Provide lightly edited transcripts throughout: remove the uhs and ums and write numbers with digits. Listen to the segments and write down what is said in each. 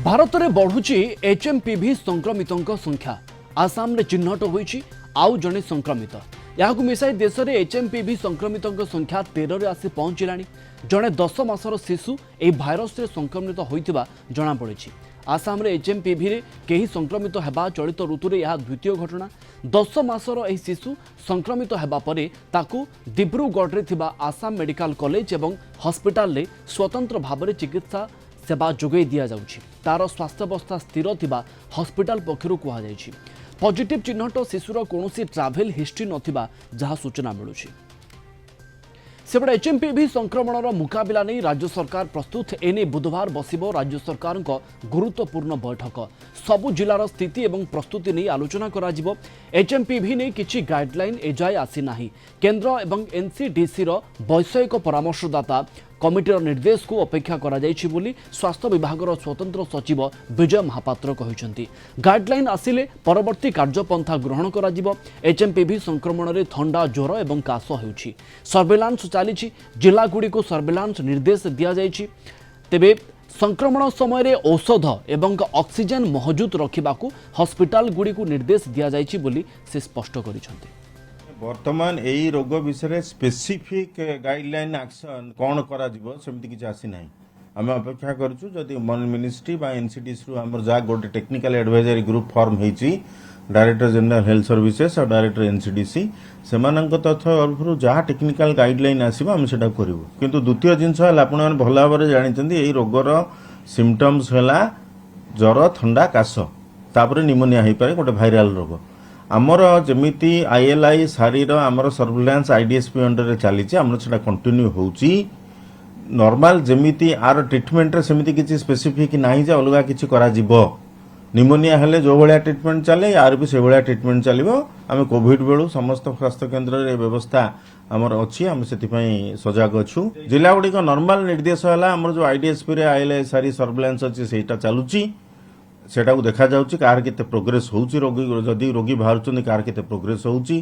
भारत में बढ़ुची एचएमपीवी संक्रमितों संख्या आसाम रे चिन्हट होईची आउ जने संक्रमित यहाँ मिसाई देश में एचएमपीवी संक्रमितों संख्या 13 रे आसी पहुंचलानी जड़े 10 मासर शिशु ए भाइरस रे संक्रमित होइतिबा जणा पड़िछि। आसाम रे एचएमपीवी रे केही संक्रमित हेबा चलित ऋतु रे यह द्वितीय घटना। 10 मासर एही शिशु संक्रमित हेबा परे ताकू दिब्रुगढ़ रे थिबा आसाम मेडिकल कॉलेज एवं हॉस्पिटल रे स्वतंत्र भाव में चिकित्सा सेवा जोगई दिया जाउछि। तार स्वास्थ्यावस्था स्थिर थिबा हॉस्पिटल पक्षरु कुहा जाइछि। पॉजिटिव चिन्हट शिशुर कौनसी ट्रावेल हिस्ट्री नथिबा जहा सूचना मिलुछि। सेपटे एचएमपीवी संक्रमणर मुकाबला नहीं राज्य सरकार प्रस्तुत एने बुधवार बसिबो राज्य सरकार गुरुत्वपूर्ण बैठक। सबु जिलार स्थिति एवं प्रस्तुति नहीं आलोचना कराजिबो। एचएमपीवी ने किछि गाइडलाइन एजाय आसी नाही। केंद्र एवं एनसीडीसी रो वैषयिक परामर्शदाता कमिटीर निर्देश को अपेक्षा करा जायछि बोली स्वास्थ्य विभागर स्वतंत्र सचिव विजय महापात्र कहिसंती। गाइडलाइन आसिले परवर्ती कार्यपंथा ग्रहण कराजिबो। एचएमपीवी संक्रमण रे थंडा ज्वर एवं काश हेउछि। सर्वेलांस चालिछि। जिला गुडी को सर्वेलांस निर्देश दिया जायछि। तेबे संक्रमण समय रे औषध एवं ऑक्सीजन मौजूद रखिबाकू हॉस्पिटल गुडी को निर्देश दिया जायछि बोली से स्पष्ट करिसंती। वर्तमान यही रोग विषय स्पेसिफिक गाइडलाइन एक्शन कौन करमती किसी आसी ना आम अपेक्षा करूँ जदि मिनिस्ट्री बा एनसीडीसी आम जहाँ गोटे टेक्निकल एडवाइजरी ग्रुप फॉर्म होती डायरेक्टर जनरल हेल्थ सर्विसेज और डायरेक्टर एनसीडीसी से तरफ जहाँ टेक्निकल गाइडलाइन आसो आम से करूँ। किंतु द्वितीय जिनस आपने भल भाव में जानते यही रोगर सिम्पटम्स है ज्वर थंडा काश तापर निमोनिया हो पाए गोटे भाइराल रोग। आमर जमीती आईएलआई सारीर आमर सर्विलांस आईडीएसपी अंडर चली आमर से कंटिन्यू होची नॉर्मल जमीती आर ट्रिटमेंट सेमती किसी स्पेसिफिक ना जे अलग किसी करा जीवो। निमोनिया हेले जो भाया ट्रिटमेंट चले यार भी से भाया ट्रिटमेंट चलो। आम कोविड बेलू समस्त स्वास्थ्य केन्द्र रे व्यवस्था आमर अच्छी आम से सजग अच्छू। जिला गुड़िक नॉर्मल निर्देश है आमर जो आईडीएसपी आईएलआई सारी सर्विलांस अच्छी से चलुची सेटा को देखा जाउची कार केते प्रोग्रेस होउची रोगी जदि रोगी बाहर कार केते प्रोग्रेस होउची।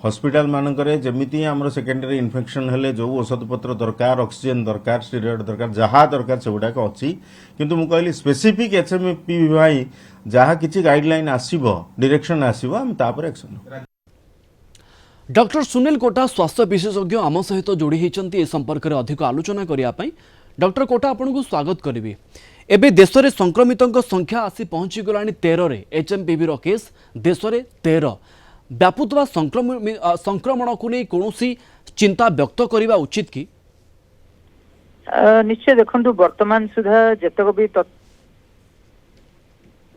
हॉस्पिटल मानकरे जेमिति हमर सेकेंडरी इन्फेक्शन हेले जो औषध पत्र दरकार ऑक्सीजन दरकार स्टेरॉइड दरकार जहाँ दरकार से गुड़ाक अच्छी। किंतु मु कहली स्पेसिफिक एचएमपी भाई जहाँ किसी गाइडलाइन आसीबो डायरेक्शन आसीबो हम तापर एक्शन। डॉक्टर सुनील कोटा स्वास्थ्य विशेषज्ञ आम सहित जोड़ी होती ए संपर्क में अधिक आलोचना करने। डॉक्टर कोटा आपन को स्वागत करी। एबे देश में संक्रमितों संख्या आसी पहुंची गलानी 13 रे एचएमपीवी रो केस देश में 13 व्यापुवा संक्रमण को नहीं कौन चिंता व्यक्त करने उचित कि निश्चय देखु वर्तमान सुधा जेतक भी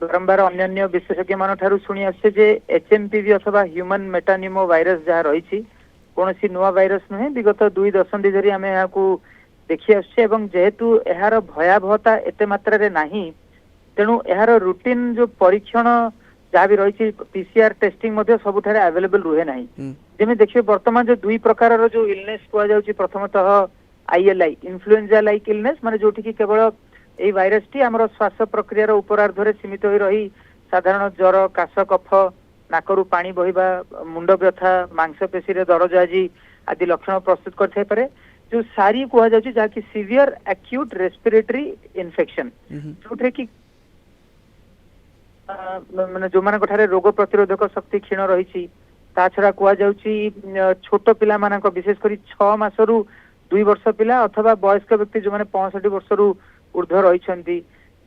बारंबार अन्य विशेषज्ञ मान ठारू शुणी आसे जे एचएमपीवी अथवा ह्यूमन मेटानिमो वायरस जहाँ रही कौन नुआ वायरस नुहे विगत 2 दशंधि धरी आम यहाँ देखी आसतु यार भयावहता एत मात्रा रे नाही तेणु यार रूटीन जो परीक्षण जहाँ भी रही पीसीआर टेस्टिंग सबुठारे अवेलेबल रुहे ना। जमी देखिए वर्तमान जो 2 प्रकार जो इलनेस कहुच्छी प्रथमतः आईएलआई इन्फ्लुएंजा लाइक इलनेस माने जोठी कि केवल यही वायरस टी आमर श्वास प्रक्रियार उपरार्धरे सीमित हो रही साधारण ज्वर काश कफ नाकरू पानी बहिबा मुंड व्यथा मांसपेशी दरज आदि लक्षण प्रस्तुत कर जो सारी कह जा सीवियर एक्यूट रेस्पिरेटरी इन्फेक्शन जो कि माने जो मान रोग प्रतिरोधक शक्ति क्षीण रही छड़ा कह छोट पिला मानक विशेषकर 6 मासरू 2 वर्ष पिला अथवा वयस्क व्यक्ति जो माने 65 वर्ष ऊर्ध्व रही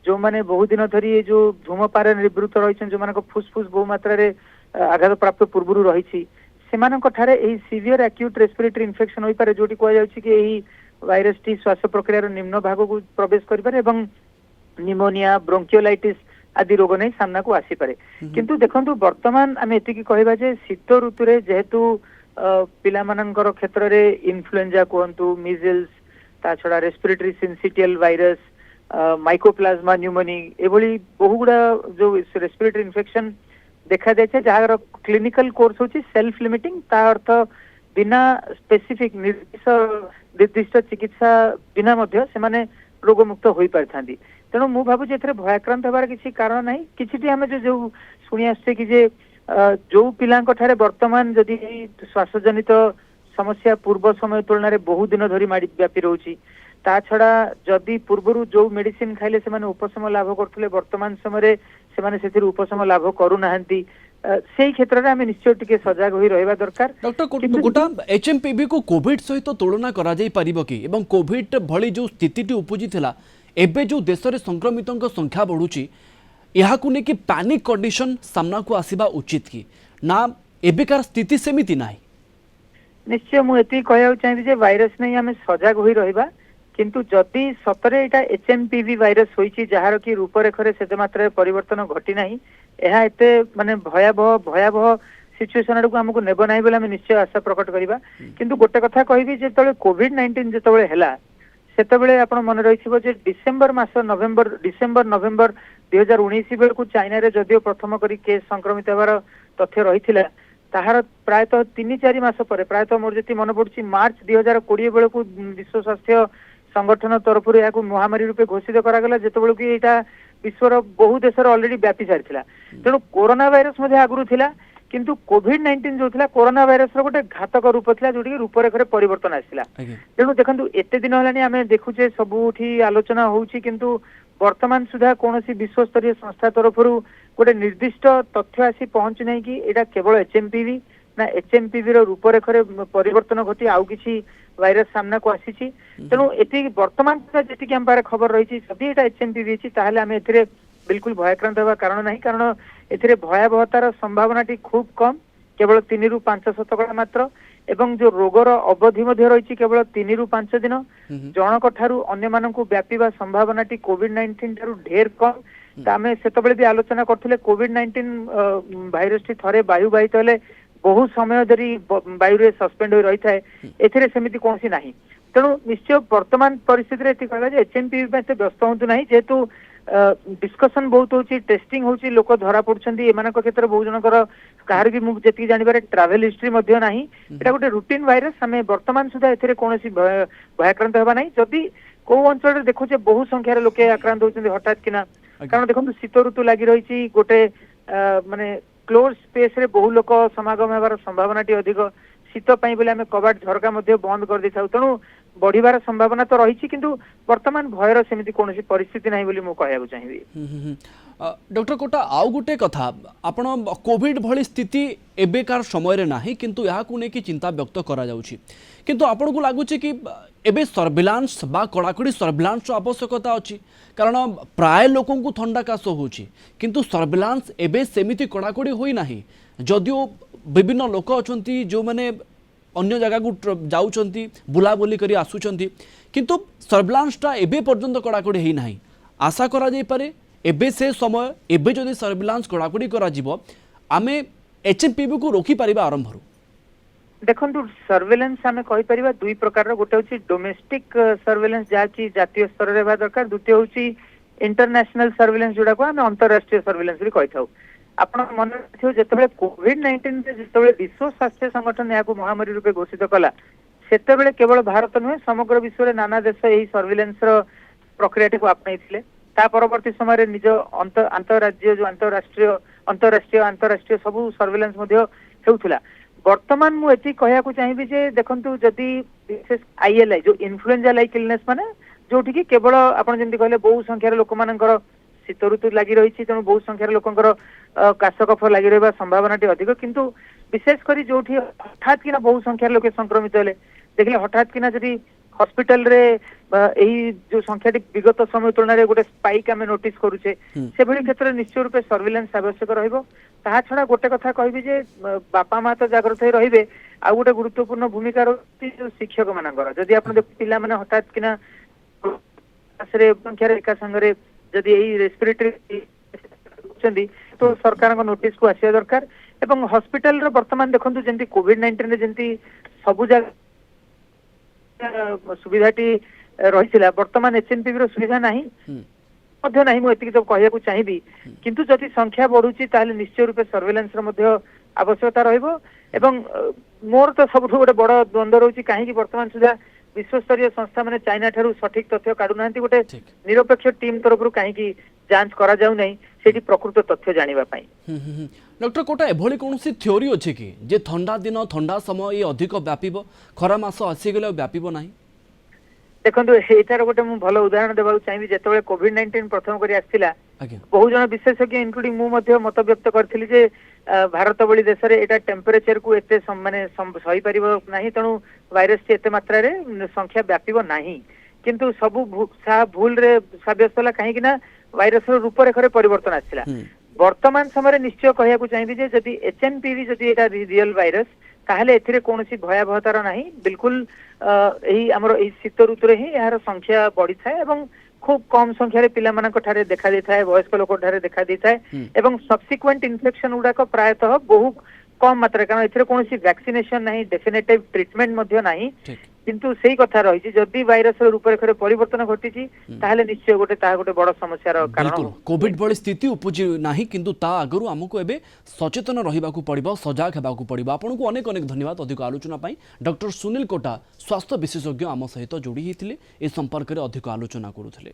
जो माने बहुत दिन धरी जो धूमपान निवृत्त रही जो मान फुसफुस बहु मात्रा आघात प्राप्त पूर्व रही सीवियर एक्यूट रेस्पिरेटरी इन्फेक्शन हो पारे जोटी कह कि वायरस टी श्वास प्रक्रियार निम्न भाग को प्रवेश करें निमोनिया ब्रोंकियोलाइटिस आदि रोग नहीं सामना को आसीपे। किंतु देखंतु वर्तमान आम एति कहवा जे शीत ऋतु रे जेहेतु पिला मानकर क्षेत्र रे इन्फ्लुएंजा कहतु मिजल्स ता छड़ा respiratory syncytial virus mycoplasma pneumoniae एभली बहुगुड़ा जो रेस्पिरेटरी इन्फेक्शन देखा जाए जहाँ क्लिनिकल कोर्स होची सेल्फ लिमिटिंग ता अर्थ बिना स्पेसिफिक निर्दिष्ट चिकित्सा बिना मध्य से माने रोग मुक्त हो पारि। तेणु मु भावुँ ए भयाक्रांत हबार किसी कारण ना कि आम जो शुणी आसे कि जो पिला वर्तमान जदि श्वासजनित समस्या पूर्व समय तुलन में बहुत दिन धरी व्यापी रोची ता छड़ा जदि पूर्वरु जो मेडिसिन खाइले से उपशम लाभ करथले वर्तमान समय से उपशम लाभ करू नाहंती से क्षेत्र में आम निश्चय टिके सजग होई रहबा दरकार। डॉक्टर गोटा एचएमपीवी को कोविड सहित तुलना करा जाई परिबो कि एवं कोविड भली जो स्थिति उपजी थिला एबे जो देश रे संक्रमितों संख्या बढ़ुची यहाकू ने कि पैनिक कंडीशन सामना को आसीबा उचित कि ना एबेकार स्थिति सेमिति नाही। निश्चय मुझे कहना चाहिए जे वायरस नहीं आम सजग होई रहबा किंतु जदि सतरे एटा एचएमपीवी वायरस होईची जहार की रूपरेखरे से मात्रा परिवर्तन घटी नाही एहा एते माने भयावह सिचुएशन आड़क आमको नेब ना बोले निश्चय आशा प्रकट करवा। किंतु गोटे कथा कहबी जो कोविड-19 जो है से आप मन रही डिसेम्बर नवेम्बर 2019 बेलू चाइना रे जदिव प्रथम करी केस संक्रमित होवार तथ्य रही ताहार प्रायतः 3-4 मास पर प्रायतः मोर जी मन पड़ुछि मार्च 2020 बेलू विश्व स्वास्थ्य संगठन तरफ महामारी रूपे घोषित करागला जेतेबेलू कि एटा विश्वर बहु देश अलरेडी व्यापी सारी तेणु कोरोना वायरस आगुरी थिला किंतु कोविड-19 जो थिला कोरोना वायरस रो गोटे घातक रूप थिला जोटी रूपरेखरे परिवर्तन आसिला। तेणु देखंतु एते दिन हलानी आमे देखुचे सबुठी आलोचना होउची किंतु वर्तमान सुधा कोनोसी विश्वस्तरीय संस्था तरफरु गोटे निर्दिष्ट तथ्य आसी पहुंच नै कि एटा केवल एचएमपीवी ना एचएमपीवी रो रूपरेखरे परिवर्तन घटी आउ किछि वायरस सामना को आसीची। तेणु एति वर्तमान सुधा जेतिकि हम पारे खबर रही जदि एटा एचएमपीवी अछि ताहले आमे एथिरे बिल्कुल भयक्रांत होगा कारण नहीं कारण एथिरे भयावहतार संभावना खूब कम केवल 3 ରୁ 5 शतकड़ा मात्र एवं जो रोगर अवधि रही केवल 3 ରୁ 5 दिन जनक ठारू अन्य मानकु व्यापीबा संभावना कोविड-19 ठारू ढेर कम। आमे सेतबेले भी आलोचना करथिले कोविड-19 भाइरस टी थरे वायु बाहित हेले बहु समय धरी वायु रे सस्पेंड हो रही थाए एथिरे सेमिति कोनसी नाही। तेणु निश्चय वर्तमान परिस्थिति रे एति कहबा जे एचएमपीवी पे व्यस्त होंतु नाही जेतु डिस्कशन बहुत होची टेस्टिंग होची लोक धरा पड़छंती एमानक क्षेत्र बहु जनकर कहार भी मु जेति जानिबारे ट्रैवल हिस्ट्री मध्ये नाही एटा गोटे रूटीन वायरस हमें वर्तमान सुधा एथिरे कोनोसी भयाक्रांत हेबा नाही। जदि को अंचल रे देखु जे बहु संख्या रे लोके आक्रांत होचंती हठात किना कारण देखंतु शीत ऋतु लागि रहिची गोटे माने क्लोज स्पेस रे बहु लोक समागम हेबार संभावना अधिक शीत पाई बोले आमे कबाट झरका मध्ये बंद कर दै थाउ तेणु बढ़िबार संभावना तो रही किंतु वर्तमान भयर सेमिति कोनोसी परिस्थिति नाही बोली मु कहया चाहिबी। डॉक्टर कोटा आउ गुटे कथा आपण कोविड भली स्थिति एबेकार समय रे नाही किंतु यहा को ने कि चिंता व्यक्त करा जाउछि किंतु आपण को लागुछि कि एबे सर्विलांस बा कड़ाकड़ी सर्विलांस आवश्यकता अछि कारण प्राय लोकन को ठंडा काश होछि किंतु सर्विलांस एबे सेमिति कड़ाकड़ी होई नाही जदियो विभिन्न लोक अछंती जो माने अन्य जगह को जाउछंती बुलाबुली करी आसुछंती किंतु सर्विलांसटा एबे पर्यंत कड़ाकड़ी हेई नाही आशा करा जाई पारे एबे से समय एबे जदि सर्विलांस कड़ाकड़ी करा जिवो आमे एचएमपीवी को रोकी परिबा आरंभ रो। देखंतु सर्वेलेंस आमे कहि परिबा दुई प्रकार रो गोटे होची डोमेस्टिक सर्वेलेंस जा कि जातीय स्तर रे बा दरकार द्वितीय होची इंटरनेशनल सर्वेलेंस जोडा को आमे अंतरराष्ट्रीय सर्वेलेंस भी कहि थाउ। आपण मन रखियो जेतेबेले कोविड-19 रे जेतेबेले विश्व स्वास्थ्य संगठन याकू महामारी रूपे घोषित कला सेतेबेले केवल भारत नुहे समग्र विश्व रे नाना देश एही सर्वेलेंस रो प्रक्रिया को अपनाइथिले ता परवर्ती समय रे निज अंतरराज्य जो अंतरराष्ट्रीय सब सर्वेलेंस मध्ये हेउथला। वर्तमान मु एति कहया को चाहिबी जे देखंतु जदि विशेष आईएलआई जो इन्फ्लुएंजा लाइक इलनेस माने जोठी कि केवल आपण जेंति कहले बहु संख्या लोक मानकर शीत ऋतु लागि रही तेणु बहु संख्या लोकंकर काश कफ लागि रहबा संभावना अधिक किंतु विशेष करी जोठी हठात किना बहु संख्या लोक संक्रमित हेले देखले हठात किना जदि हॉस्पिटल रे एही जो संख्या विगत समय तुलना रे गोटे स्पाइक आमे नोटिस करूचे से भली क्षेत्र निश्चय रूपे सर्विलेंस आवश्यक रहइबो। ताहा छडा गोटे कथा कहबी जे बापा मां तो जागृत होई रहिबे आ गोटे गुरुत्वपूर्ण भूमिका रही जो शिक्षक मानकर जदि आपण देख पिला माने हठात किना आसरे संख्या एका संगरे जदि एही रेस्पिरेटरी चंदी तो सरकार को नोटिस को आसिया दरकार एवं हॉस्पिटल रो वर्तमान देखंतु जेंति कोविड-19 रे जेंति सबु जगह सुविधाटी रही वर्तमान एचएमपीवी रो सुविधा नाही मध्य नाही मु एतिक तो कहया को चाहिबी किंतु जदि संख्या बढ़ुची ताले निश्चय रूपे सर्वेलेंस रो मध्य आवश्यकता रहइबो एवं मोर तो सब गोटे बड़ द्वंद्व रहउची काहे कि वर्तमान सुधा विश्वस्तरीय संस्था माने चाइना ठारू सठिक तथ्य काढु नांती गोटे निरपेक्ष टीम तरफरु काहे कि जांच करा जाउ नै सेठी प्रकृत तथ्य जानिबा पई। डॉक्टर कोटा एभली कोनसी थ्योरी अछि कि जे ठंडा दिन ठंडा समय ये अधिक व्यापीबो खरा मास आसी गेले व्यापीबो नाही ଦେଖନ୍ତୁ ଏଇଟାର ଗୋଟେ ମୁଁ ଭଲ ଉଦାହରଣ ଦେବାକୁ ଚାହିଁବି। ଯେତେବେଳେ କୋଭିଡ-19 ପ୍ରଥମ କରି ଆସିଥିଲା, ଆଜ୍ଞା ବହୁ ଜଣ ବିଶେଷଜ୍ଞ ଇନକ୍ଲୁଡିଂ ମୁଁ ମଧ୍ୟ ମତ ବ୍ୟକ୍ତ କରିଥିଲି ଯେ ଭାରତ ଭଳି ଦେଶରେ ଏଇଟା ଟେମ୍ପରେଚର କୁ ଏତେ ସହିପାରିବ ନାହିଁ, ତେଣୁ ଭାଇରସଟି ଏତେ ମାତ୍ରାରେ ସଂଖ୍ୟା ବ୍ୟାପିବ ନାହିଁ। କିନ୍ତୁ ସବୁ ଭୁଲରେ ସାବ୍ୟସ୍ତ ହେଲା, କାହିଁକି ନା ଭାଇରସର ରୂପରେଖରେ ପରିବର୍ତ୍ତନ ଆସିଥିଲା। ବର୍ତ୍ତମାନ ସମୟରେ ନିଶ୍ଚୟ କହିବାକୁ ଚାହିଁବି ଯେ ଯଦି HMPV ଯଦି ଏଇଟା ରିଅଲ ଭାଇରସ, ତାହେଲେ ଏଥିରେ କୌଣସି ଭୟାବହତାର ନାହିଁ। ବିଲକୁଲ ଏହି ଆମର ଏହି ଶୀତ ଋତୁରେ ହିଁ ଏହାର ସଂଖ୍ୟା ବଢିଥାଏ ଏବଂ খুব কম সংখ্যাରେ ପିଲାମାନଙ୍କ ଠାରେ ଦେଖା ଦେଇଥାଏ, ବୟସ୍କ ଲୋକ ଠାରେ ଦେଖା ଦେଇଥାଏ ଏବଂ ସବସିକ୍ୱେଣ୍ଟ ଇନଫେକ୍ସନ ଗୁଡାକ ପ୍ରାୟତଃ ବହୁ କମ ମାତ୍ରାରେ, କାରଣ ଏଥିରେ କୌଣସି ଭ୍ୟାକ୍ସିନେସନ ନାହିଁ, ଡେଫିନେଟିଭ ଟ୍ରିଟମେଣ୍ଟ ମଧ୍ୟ ନାହିଁ। କିନ୍ତୁ ସେଇ କଥା ରହିଛି, ଯଦି ଭାଇରସର ରୂପରେଖରେ ପରିବର୍ତ୍ତନ ଘଟିଛି ତାହେଲେ ନିଶ୍ଚୟ ତାହା ଗୋଟେ ବଡ ସମସ୍ୟାର କାରଣ बिल्कुल कोविड भली स्थिति उपजी नाही किंतु ता आगरु हमको एबे सचेतन रहिबाकू पड़िबो, सजाग हेबाकू पड़िबो। आपनको अनेक अनेक धन्यवाद अधिक आलोचना पाई। डॉक्टर सुनील कोटा स्वास्थ्य विशेषज्ञ आम सहित जोड़ी होते ए संपर्क में अधिक आलोचना करुथिले।